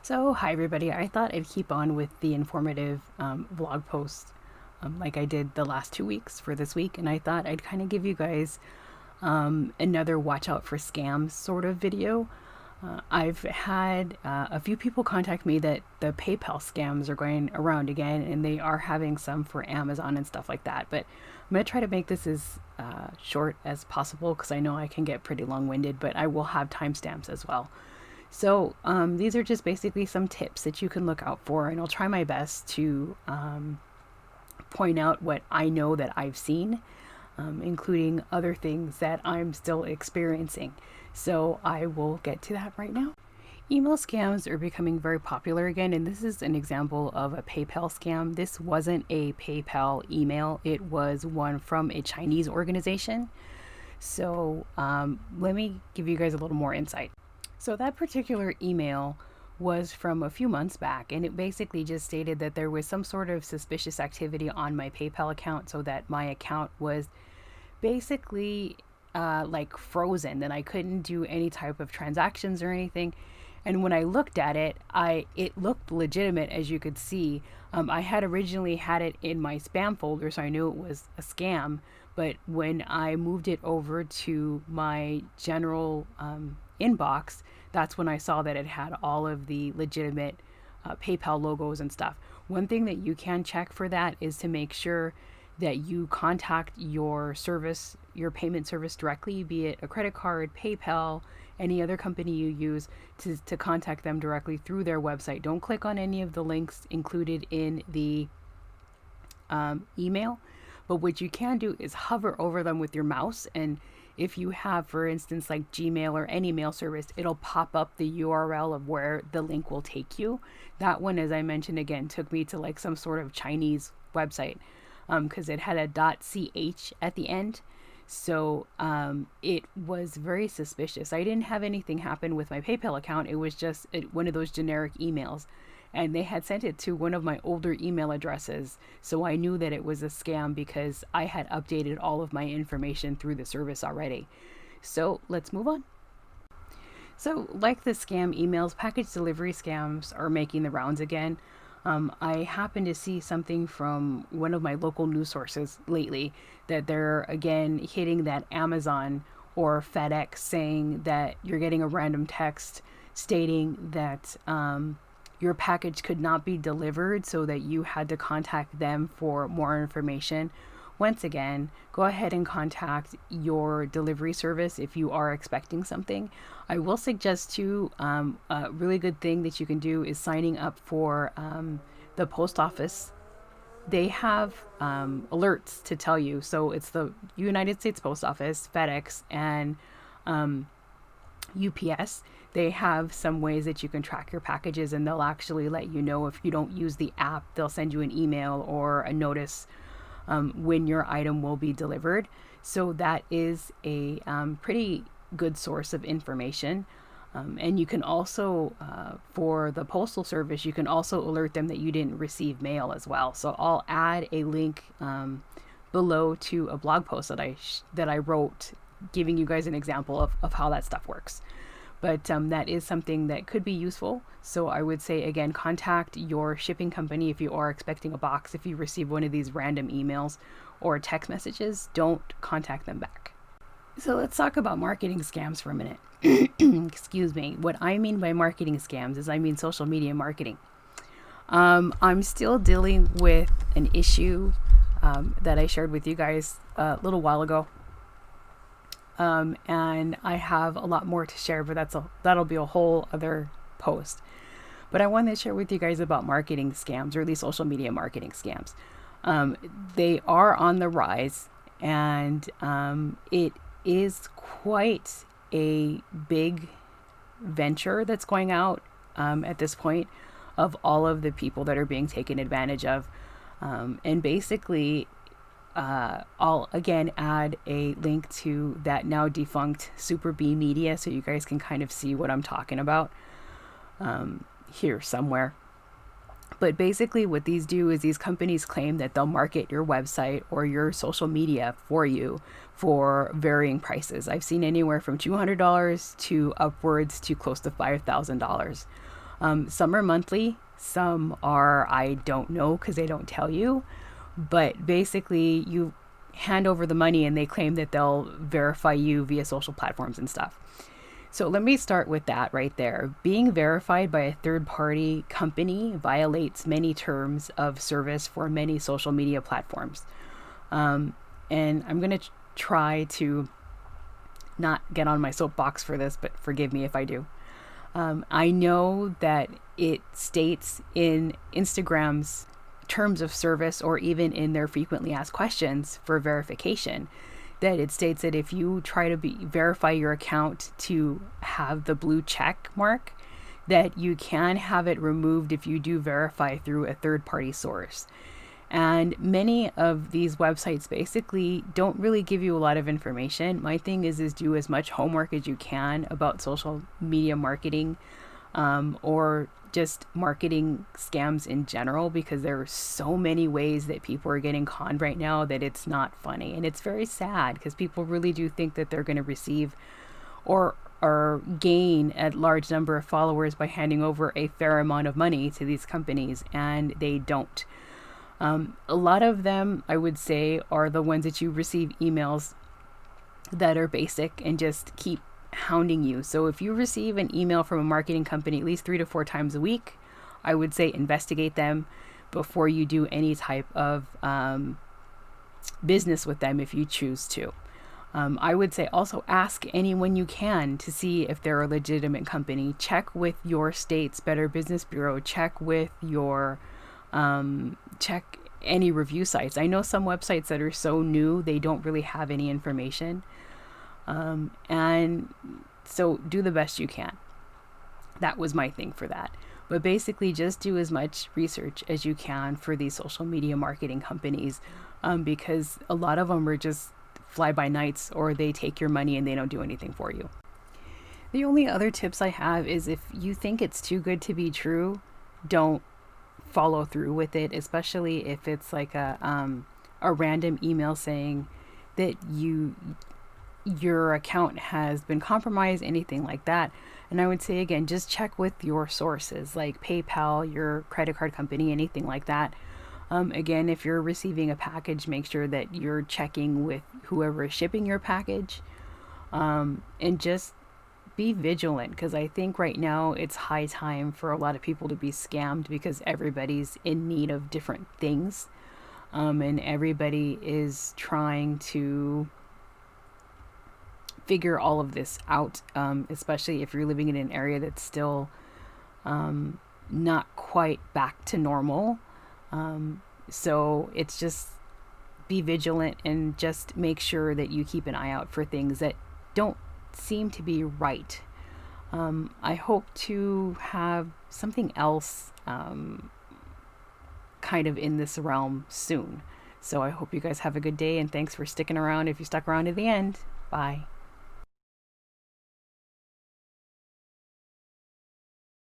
So, hi everybody. I thought I'd keep on with the informative vlog post like I did the last 2 weeks for this week, and I thought I'd kind of give you guys another watch out for scams sort of video. I've had a few people contact me that the PayPal scams are going around again, and they are having some for Amazon and stuff like that. But I'm going to try to make this as short as possible because I know I can get pretty long winded, but I will have timestamps as well. So these are just basically some tips that you can look out for, and I'll try my best to point out what I know that I've seen, including other things that I'm still experiencing. So I will get to that right now. Email scams are becoming very popular again, and this is an example of a PayPal scam. This wasn't a PayPal email, it was one from a Chinese organization. So let me give you guys a little more insight. So that particular email was from a few months back, and it basically just stated that there was some sort of suspicious activity on my PayPal account, so that my account was basically like frozen, that I couldn't do any type of transactions or anything. And when I looked at it, it looked legitimate, as you could see. I had originally had it in my spam folder, so I knew it was a scam. But when I moved it over to my general inbox, that's when I saw that it had all of the legitimate PayPal logos and stuff. One thing that you can check for that is to make sure that you contact your service, your payment service directly, be it a credit card, PayPal, any other company you use, to contact them directly through their website. Don't click on any of the links included in the email, but what you can do is hover over them with your mouse, and if you have, for instance, like Gmail or any mail service, it'll pop up the URL of where the link will take you. That one, as I mentioned again, took me to like some sort of Chinese website because it had a .ch at the end. So it was very suspicious. I didn't have anything happen with my PayPal account. It was just one of those generic emails. And they had sent it to one of my older email addresses. So I knew that it was a scam because I had updated all of my information through the service already. So let's move on. So like the scam emails, package delivery scams are making the rounds again. I happened to see something from one of my local news sources lately that they're again hitting that Amazon or FedEx, saying that you're getting a random text stating that your package could not be delivered, so that you had to contact them for more information. Once again, go ahead and contact your delivery service if you are expecting something. I will suggest too, a really good thing that you can do is signing up for the post office. They have alerts to tell you. So it's the United States Post Office, FedEx, and UPS. They have some ways that you can track your packages, and they'll actually let you know if you don't use the app. They'll send you an email or a notice when your item will be delivered. So that is a pretty good source of information. And you can also, for the postal service, you can also alert them that you didn't receive mail as well. So I'll add a link below to a blog post that I wrote, giving you guys an example of how that stuff works. But that is something that could be useful. So I would say, again, contact your shipping company if you are expecting a box. If you receive one of these random emails or text messages, don't contact them back. So let's talk about marketing scams for a minute. Excuse me. What I mean by marketing scams is I mean social media marketing. I'm still dealing with an issue that I shared with you guys a little while ago. And I have a lot more to share, but that'll be a whole other post. But I wanted to share with you guys about marketing scams, or at least social media marketing scams. They are on the rise, and it is quite a big venture that's going out at this point, of all of the people that are being taken advantage of. And basically, I'll again add a link to that now defunct Super B Media, so you guys can kind of see what I'm talking about here somewhere. But basically what these do is these companies claim that they'll market your website or your social media for you for varying prices. I've seen anywhere from $200 to upwards to close to $5,000. Some are monthly, some are I don't know because they don't tell you. But basically, you hand over the money and they claim that they'll verify you via social platforms and stuff. So let me start with that right there. Being verified by a third party company violates many terms of service for many social media platforms. And I'm going to try to not get on my soapbox for this, but forgive me if I do. I know that it states in Instagram's terms of service, or even in their frequently asked questions for verification, that it states that if you try to verify your account to have the blue check mark, that you can have it removed if you do verify through a third party source. And many of these websites basically don't really give you a lot of information. My thing is do as much homework as you can about social media marketing, or just marketing scams in general, because there are so many ways that people are getting conned right now that it's not funny. And it's very sad because people really do think that they're going to receive or gain a large number of followers by handing over a fair amount of money to these companies, and they don't. A lot of them, I would say, are the ones that you receive emails that are basic and just keep hounding you. So if you receive an email from a marketing company at least 3 to 4 times a week, I would say investigate them before you do any type of business with them if you choose to. I would say also ask anyone you can to see if they're a legitimate company. Check with your state's Better Business Bureau. Check with your check any review sites. I know some websites that are so new they don't really have any information. And so do the best you can. That was my thing for that. But basically just do as much research as you can for these social media marketing companies, because a lot of them are just fly-by-nights, or they take your money and they don't do anything for you. The only other tips I have is if you think it's too good to be true, don't follow through with it, especially if it's like a random email saying that your account has been compromised, anything like that. And I would say again, just check with your sources like PayPal, your credit card company, anything like that. Again, if you're receiving a package, make sure that you're checking with whoever is shipping your package, and just be vigilant, because I think right now it's high time for a lot of people to be scammed, because everybody's in need of different things, and everybody is trying to figure all of this out, especially if you're living in an area that's still not quite back to normal. So it's just be vigilant and just make sure that you keep an eye out for things that don't seem to be right. I hope to have something else kind of in this realm soon. So I hope you guys have a good day, and thanks for sticking around if you stuck around to the end. Bye.